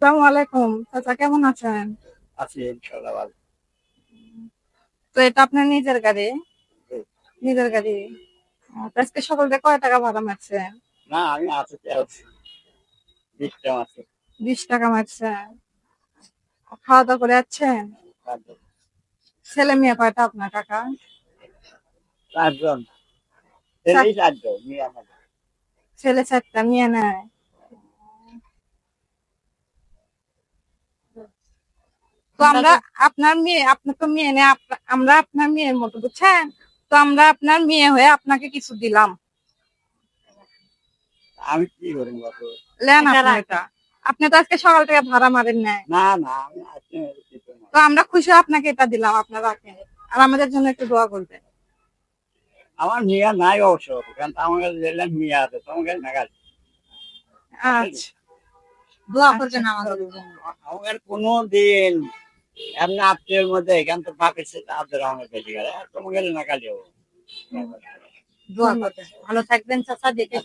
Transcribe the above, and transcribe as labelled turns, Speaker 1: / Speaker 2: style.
Speaker 1: আসসালামু আলাইকুম। চাচা কেমন আছেন?
Speaker 2: আছি ইনশাআল্লাহ ভালো।
Speaker 1: তো এটা আপনার নিজের গাড়ি? নিজের গাড়ি। তো আজকে সকাল থেকে কয় টাকা ভাড়া মারছেন?
Speaker 2: না আমি আছি আছি 20 টা আছে।
Speaker 1: ৳20 মারছেন। খাওয়া দাওয়া করে যাচ্ছেন?
Speaker 2: চারজন
Speaker 1: ছেলে মেয়ে কয়টা আপনার কাকা?
Speaker 2: চারজন
Speaker 1: চার
Speaker 2: ছেলেই চারজন মেয়ে আমাদের।
Speaker 1: ছেলে ৪ টা, মেয়ে নাই। তো আমরা আপনার মেয়ে, আপনার তো মেয়ে নেই, আমরা আপনার মেয়ের মতো, বুঝছেন? তো আমরা আপনার মেয়ে হয়ে আপনাকে কিছু দিলাম।
Speaker 2: আমি কি করি বলো?
Speaker 1: নেন আপনি এটা। আপনি তো আজকে সকাল থেকে ভাড়া মারেন নাই।
Speaker 2: না না আমি আছি কিছু না।
Speaker 1: তো আমরা খুশি হয়ে আপনাকে এটা দিলাম, আপনারা রাখেন। আর আমাদের জন্য একটু দোয়া করবেন।
Speaker 2: আমার মেয়ে নাই অবশ্য, কারণ আমার কাছে দেখলাম মেয়ে আছে, তোমার কাছে না গেছে।
Speaker 1: আচ্ছা, দোয়া করবেন আমাদের জন্য।
Speaker 2: আমার কোনো দিন এমনি আত্মীয়ের মধ্যে এখান তো বাপের সাথে আদর আমার বেশি গেলে তোমার গেলে না কালিও।
Speaker 1: দোয়া করবেন। ভালো থাকবেন চাচা, দেখে